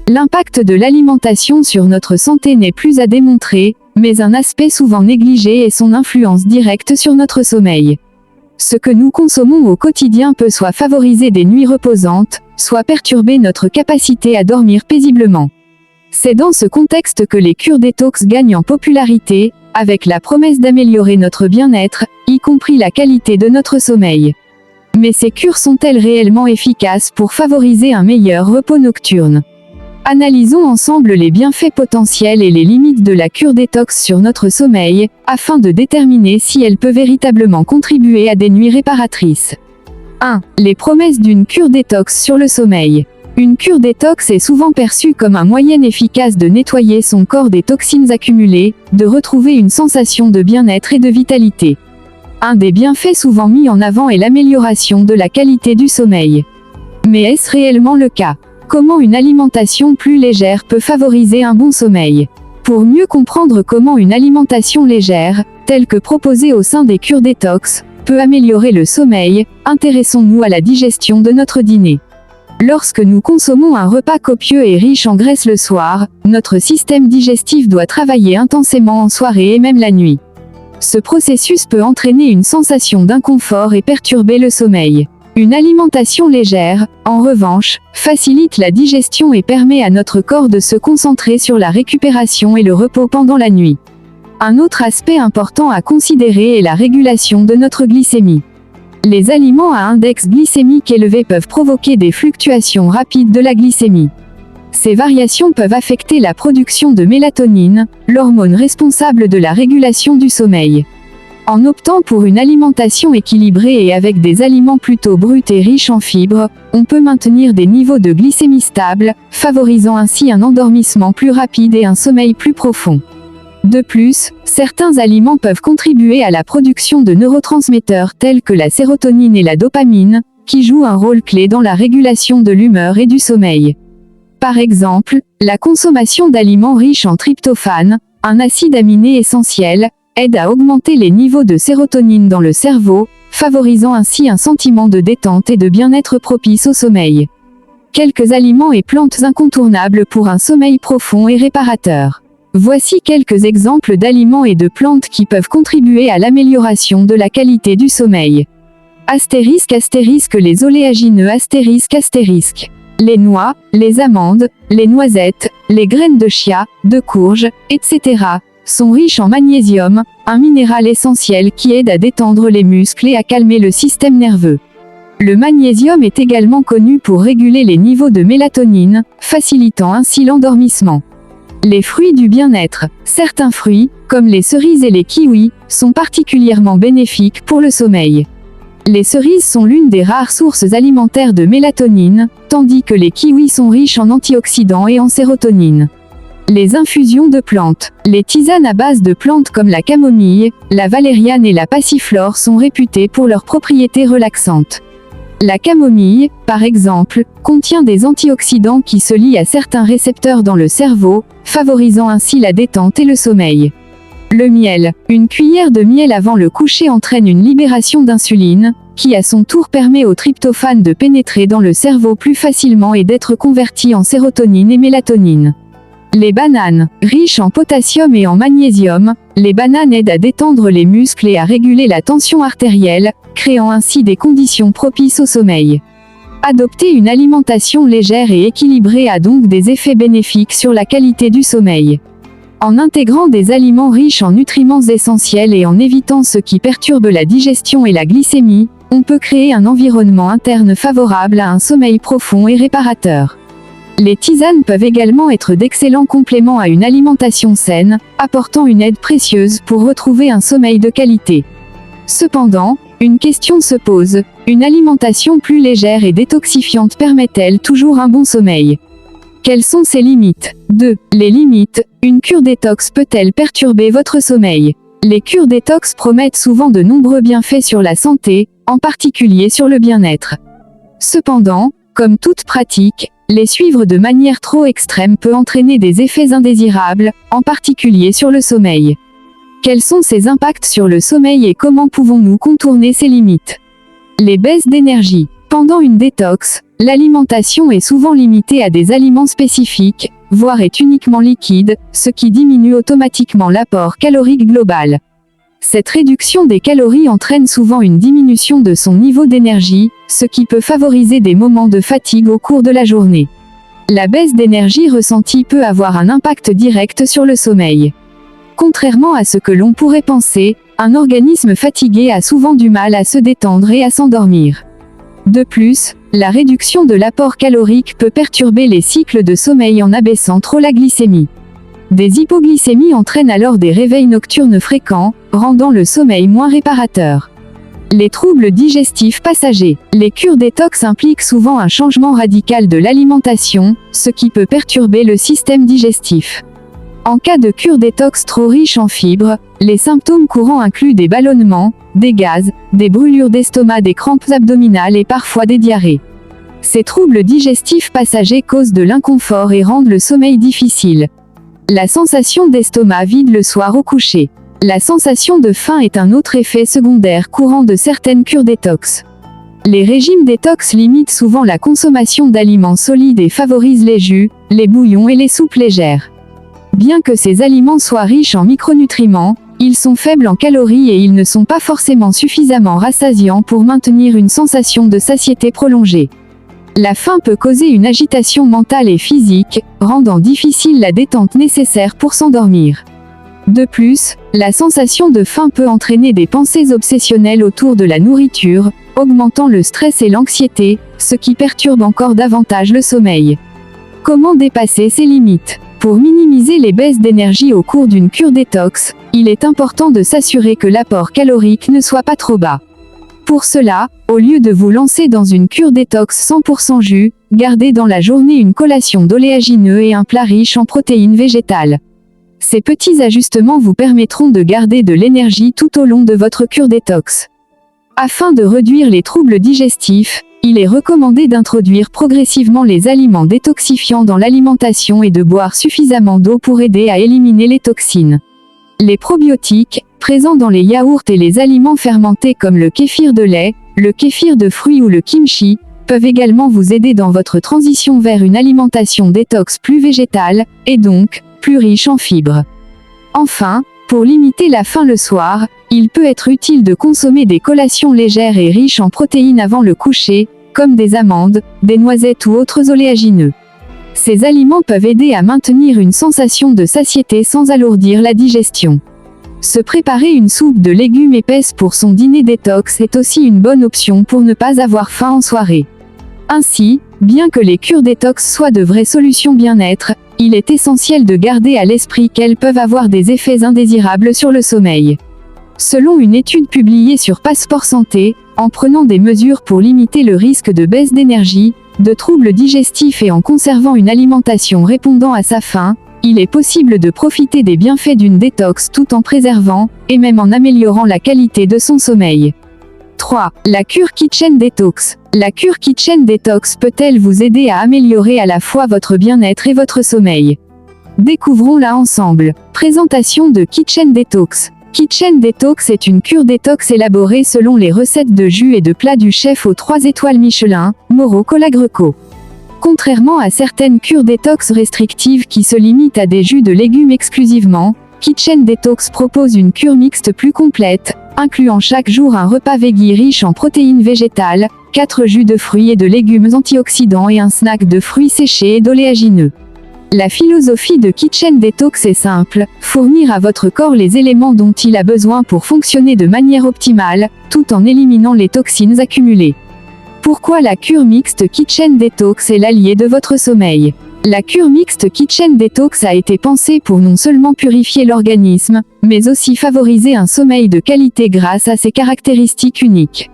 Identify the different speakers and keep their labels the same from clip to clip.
Speaker 1: L'impact de l'alimentation sur notre santé n'est plus à démontrer, mais un aspect souvent négligé est son influence directe sur notre sommeil. Ce que nous consommons au quotidien peut soit favoriser des nuits reposantes, soit perturber notre capacité à dormir paisiblement. C'est dans ce contexte que les cures détox gagnent en popularité, avec la promesse d'améliorer notre bien-être, y compris la qualité de notre sommeil. Mais ces cures sont-elles réellement efficaces pour favoriser un meilleur repos nocturne ? Analysons ensemble les bienfaits potentiels et les limites de la cure détox sur notre sommeil, afin de déterminer si elle peut véritablement contribuer à des nuits réparatrices. 1. Les promesses d'une cure détox sur le sommeil. Une cure détox est souvent perçue comme un moyen efficace de nettoyer son corps des toxines accumulées, de retrouver une sensation de bien-être et de vitalité. Un des bienfaits souvent mis en avant est l'amélioration de la qualité du sommeil. Mais est-ce réellement le cas ? Comment une alimentation plus légère peut favoriser un bon sommeil ? Pour mieux comprendre comment une alimentation légère, telle que proposée au sein des cures détox, peut améliorer le sommeil, intéressons-nous à la digestion de notre dîner. Lorsque nous consommons un repas copieux et riche en graisse le soir, notre système digestif doit travailler intensément en soirée et même la nuit. Ce processus peut entraîner une sensation d'inconfort et perturber le sommeil. Une alimentation légère, en revanche, facilite la digestion et permet à notre corps de se concentrer sur la récupération et le repos pendant la nuit. Un autre aspect important à considérer est la régulation de notre glycémie. Les aliments à index glycémique élevé peuvent provoquer des fluctuations rapides de la glycémie. Ces variations peuvent affecter la production de mélatonine, l'hormone responsable de la régulation du sommeil. En optant pour une alimentation équilibrée et avec des aliments plutôt bruts et riches en fibres, on peut maintenir des niveaux de glycémie stables, favorisant ainsi un endormissement plus rapide et un sommeil plus profond. De plus, certains aliments peuvent contribuer à la production de neurotransmetteurs tels que la sérotonine et la dopamine, qui jouent un rôle clé dans la régulation de l'humeur et du sommeil. Par exemple, la consommation d'aliments riches en tryptophane, un acide aminé essentiel, aide à augmenter les niveaux de sérotonine dans le cerveau, favorisant ainsi un sentiment de détente et de bien-être propice au sommeil. Quelques aliments et plantes incontournables pour un sommeil profond et réparateur. Voici quelques exemples d'aliments et de plantes qui peuvent contribuer à l'amélioration de la qualité du sommeil. Les oléagineux les noix, les amandes, les noisettes, les graines de chia, de courge, etc. sont riches en magnésium, un minéral essentiel qui aide à détendre les muscles et à calmer le système nerveux. Le magnésium est également connu pour réguler les niveaux de mélatonine, facilitant ainsi l'endormissement. Les fruits du bien-être. Certains fruits, comme les cerises et les kiwis, sont particulièrement bénéfiques pour le sommeil. Les cerises sont l'une des rares sources alimentaires de mélatonine, tandis que les kiwis sont riches en antioxydants et en sérotonine. Les infusions de plantes. Les tisanes à base de plantes comme la camomille, la valériane et la passiflore sont réputées pour leurs propriétés relaxantes. La camomille, par exemple, contient des antioxydants qui se lient à certains récepteurs dans le cerveau, favorisant ainsi la détente et le sommeil. Le miel. Une cuillère de miel avant le coucher entraîne une libération d'insuline, qui à son tour permet au tryptophane de pénétrer dans le cerveau plus facilement et d'être converti en sérotonine et mélatonine. Les bananes. Riches en potassium et en magnésium, les bananes aident à détendre les muscles et à réguler la tension artérielle, créant ainsi des conditions propices au sommeil. Adopter une alimentation légère et équilibrée a donc des effets bénéfiques sur la qualité du sommeil. En intégrant des aliments riches en nutriments essentiels et en évitant ce qui perturbe la digestion et la glycémie, on peut créer un environnement interne favorable à un sommeil profond et réparateur. Les tisanes peuvent également être d'excellents compléments à une alimentation saine, apportant une aide précieuse pour retrouver un sommeil de qualité. Cependant, une question se pose, une alimentation plus légère et détoxifiante permet-elle toujours un bon sommeil ? Quelles sont ses limites ? 2. Les limites. Une cure détox peut-elle perturber votre sommeil ? Les cures détox promettent souvent de nombreux bienfaits sur la santé, en particulier sur le bien-être. Cependant, comme toute pratique, les suivre de manière trop extrême peut entraîner des effets indésirables, en particulier sur le sommeil. Quels sont ses impacts sur le sommeil et comment pouvons-nous contourner ses limites? Les baisses d'énergie. Pendant une détox, l'alimentation est souvent limitée à des aliments spécifiques, voire est uniquement liquide, ce qui diminue automatiquement l'apport calorique global. Cette réduction des calories entraîne souvent une diminution de son niveau d'énergie, ce qui peut favoriser des moments de fatigue au cours de la journée. La baisse d'énergie ressentie peut avoir un impact direct sur le sommeil. Contrairement à ce que l'on pourrait penser, un organisme fatigué a souvent du mal à se détendre et à s'endormir. De plus, la réduction de l'apport calorique peut perturber les cycles de sommeil en abaissant trop la glycémie. Des hypoglycémies entraînent alors des réveils nocturnes fréquents, rendant le sommeil moins réparateur. Les troubles digestifs passagers. Les cures détox impliquent souvent un changement radical de l'alimentation, ce qui peut perturber le système digestif. En cas de cure détox trop riche en fibres, les symptômes courants incluent des ballonnements, des gaz, des brûlures d'estomac, des crampes abdominales et parfois des diarrhées. Ces troubles digestifs passagers causent de l'inconfort et rendent le sommeil difficile. La sensation d'estomac vide le soir au coucher. La sensation de faim est un autre effet secondaire courant de certaines cures détox. Les régimes détox limitent souvent la consommation d'aliments solides et favorisent les jus, les bouillons et les soupes légères. Bien que ces aliments soient riches en micronutriments, ils sont faibles en calories et ils ne sont pas forcément suffisamment rassasiants pour maintenir une sensation de satiété prolongée. La faim peut causer une agitation mentale et physique, rendant difficile la détente nécessaire pour s'endormir. De plus, la sensation de faim peut entraîner des pensées obsessionnelles autour de la nourriture, augmentant le stress et l'anxiété, ce qui perturbe encore davantage le sommeil. Comment dépasser ces limites? Pour minimiser les baisses d'énergie au cours d'une cure détox, il est important de s'assurer que l'apport calorique ne soit pas trop bas. Pour cela, au lieu de vous lancer dans une cure détox 100% jus, gardez dans la journée une collation d'oléagineux et un plat riche en protéines végétales. Ces petits ajustements vous permettront de garder de l'énergie tout au long de votre cure détox. Afin de réduire les troubles digestifs, il est recommandé d'introduire progressivement les aliments détoxifiants dans l'alimentation et de boire suffisamment d'eau pour aider à éliminer les toxines. Les probiotiques, présents dans les yaourts et les aliments fermentés comme le kéfir de lait, le kéfir de fruits ou le kimchi, peuvent également vous aider dans votre transition vers une alimentation détox plus végétale, et donc, plus riche en fibres. Enfin, pour limiter la faim le soir, il peut être utile de consommer des collations légères et riches en protéines avant le coucher, comme des amandes, des noisettes ou autres oléagineux. Ces aliments peuvent aider à maintenir une sensation de satiété sans alourdir la digestion. Se préparer une soupe de légumes épaisse pour son dîner détox est aussi une bonne option pour ne pas avoir faim en soirée. Ainsi, bien que les cures détox soient de vraies solutions bien-être, il est essentiel de garder à l'esprit qu'elles peuvent avoir des effets indésirables sur le sommeil. Selon une étude publiée sur Passeport Santé, en prenant des mesures pour limiter le risque de baisse d'énergie, de troubles digestifs et en conservant une alimentation répondant à sa faim, il est possible de profiter des bienfaits d'une détox tout en préservant, et même en améliorant la qualité de son sommeil. 3. La cure Kitchen Detox. La cure Kitchen Detox peut-elle vous aider à améliorer à la fois votre bien-être et votre sommeil? Découvrons-la ensemble. Présentation de Kitchen Detox. Kitchen Detox est une cure détox élaborée selon les recettes de jus et de plats du chef aux 3 étoiles Michelin, Mauro Colagreco. Contrairement à certaines cures détox restrictives qui se limitent à des jus de légumes exclusivement, Kitchen Detox propose une cure mixte plus complète, incluant chaque jour un repas veggie riche en protéines végétales, 4 jus de fruits et de légumes antioxydants et un snack de fruits séchés et d'oléagineux. La philosophie de Kitchen Detox est simple, fournir à votre corps les éléments dont il a besoin pour fonctionner de manière optimale, tout en éliminant les toxines accumulées. Pourquoi la cure mixte Kitchen Detox est l'allié de votre sommeil? La cure mixte Kitchen Detox a été pensée pour non seulement purifier l'organisme, mais aussi favoriser un sommeil de qualité grâce à ses caractéristiques uniques.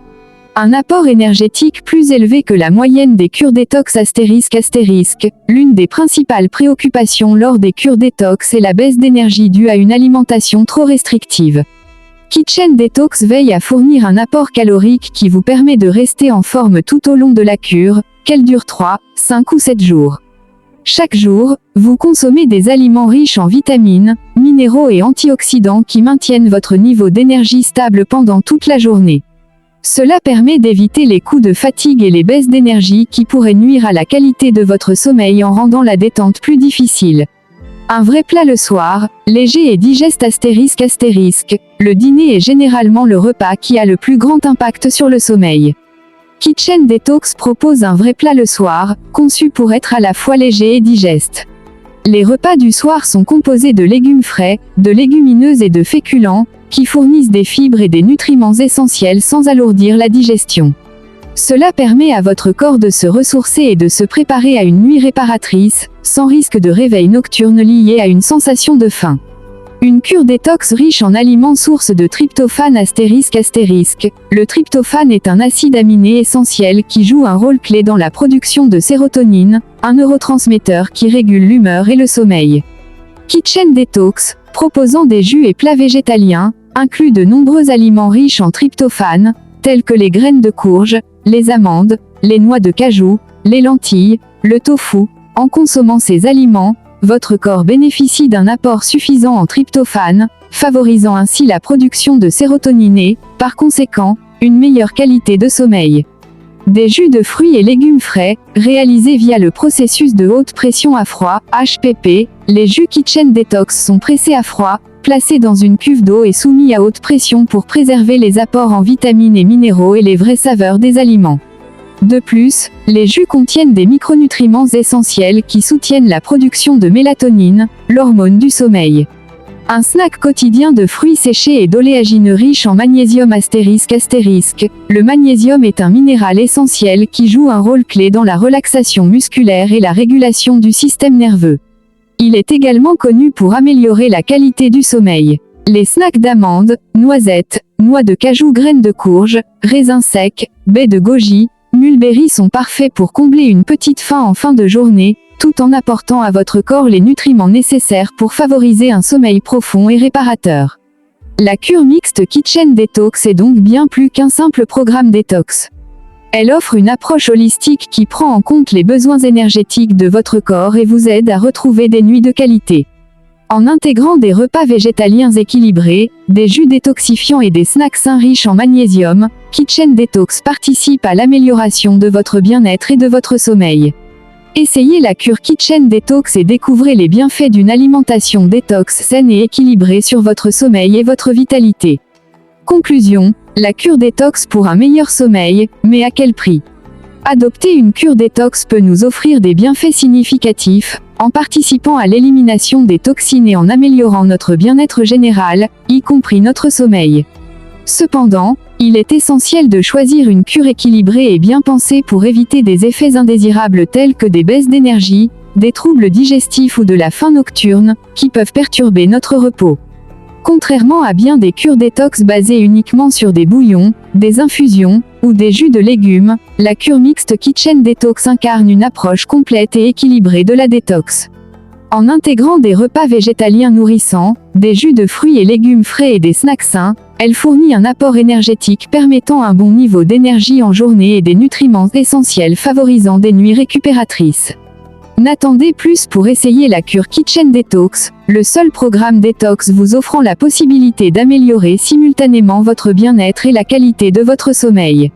Speaker 1: Un apport énergétique plus élevé que la moyenne des cures détox ***. L'une des principales préoccupations lors des cures détox est la baisse d'énergie due à une alimentation trop restrictive. Kitchen Detox veille à fournir un apport calorique qui vous permet de rester en forme tout au long de la cure, qu'elle dure 3, 5 ou 7 jours. Chaque jour, vous consommez des aliments riches en vitamines, minéraux et antioxydants qui maintiennent votre niveau d'énergie stable pendant toute la journée. Cela permet d'éviter les coups de fatigue et les baisses d'énergie qui pourraient nuire à la qualité de votre sommeil en rendant la détente plus difficile. Un vrai plat le soir, léger et digeste ***. Le dîner est généralement le repas qui a le plus grand impact sur le sommeil. Kitchen Detox propose un vrai plat le soir, conçu pour être à la fois léger et digeste. Les repas du soir sont composés de légumes frais, de légumineuses et de féculents, qui fournissent des fibres et des nutriments essentiels sans alourdir la digestion. Cela permet à votre corps de se ressourcer et de se préparer à une nuit réparatrice, sans risque de réveil nocturne lié à une sensation de faim. Une cure détox riche en aliments source de tryptophane ***. Le tryptophane est un acide aminé essentiel qui joue un rôle clé dans la production de sérotonine, un neurotransmetteur qui régule l'humeur et le sommeil. Kitchen Detox, proposant des jus et plats végétaliens, inclut de nombreux aliments riches en tryptophane, tels que les graines de courge, les amandes, les noix de cajou, les lentilles, le tofu. En consommant ces aliments, votre corps bénéficie d'un apport suffisant en tryptophane, favorisant ainsi la production de sérotonine et, par conséquent, une meilleure qualité de sommeil. Des jus de fruits et légumes frais, réalisés via le processus de haute pression à froid, HPP, les jus Kitchen Detox sont pressés à froid, placés dans une cuve d'eau et soumis à haute pression pour préserver les apports en vitamines et minéraux et les vraies saveurs des aliments. De plus, les jus contiennent des micronutriments essentiels qui soutiennent la production de mélatonine, l'hormone du sommeil. Un snack quotidien de fruits séchés et d'oléagineux riches en magnésium ***. Le magnésium est un minéral essentiel qui joue un rôle clé dans la relaxation musculaire et la régulation du système nerveux. Il est également connu pour améliorer la qualité du sommeil. Les snacks d'amandes, noisettes, noix de cajou, graines de courge, raisins secs, baies de goji, mulberry sont parfaits pour combler une petite faim en fin de journée, tout en apportant à votre corps les nutriments nécessaires pour favoriser un sommeil profond et réparateur. La cure mixte Kitchen Detox est donc bien plus qu'un simple programme détox. Elle offre une approche holistique qui prend en compte les besoins énergétiques de votre corps et vous aide à retrouver des nuits de qualité. En intégrant des repas végétaliens équilibrés, des jus détoxifiants et des snacks sains riches en magnésium, Kitchen Detox participe à l'amélioration de votre bien-être et de votre sommeil. Essayez la cure Kitchen Detox et découvrez les bienfaits d'une alimentation détox saine et équilibrée sur votre sommeil et votre vitalité. Conclusion, la cure détox pour un meilleur sommeil, mais à quel prix ? Adopter une cure détox peut nous offrir des bienfaits significatifs, en participant à l'élimination des toxines et en améliorant notre bien-être général, y compris notre sommeil. Cependant, il est essentiel de choisir une cure équilibrée et bien pensée pour éviter des effets indésirables tels que des baisses d'énergie, des troubles digestifs ou de la faim nocturne, qui peuvent perturber notre repos. Contrairement à bien des cures détox basées uniquement sur des bouillons, des infusions, ou des jus de légumes, la cure mixte Kitchen Detox incarne une approche complète et équilibrée de la détox. En intégrant des repas végétaliens nourrissants, des jus de fruits et légumes frais et des snacks sains, elle fournit un apport énergétique permettant un bon niveau d'énergie en journée et des nutriments essentiels favorisant des nuits récupératrices. N'attendez plus pour essayer la cure Kitchen Detox, le seul programme détox vous offrant la possibilité d'améliorer simultanément votre bien-être et la qualité de votre sommeil.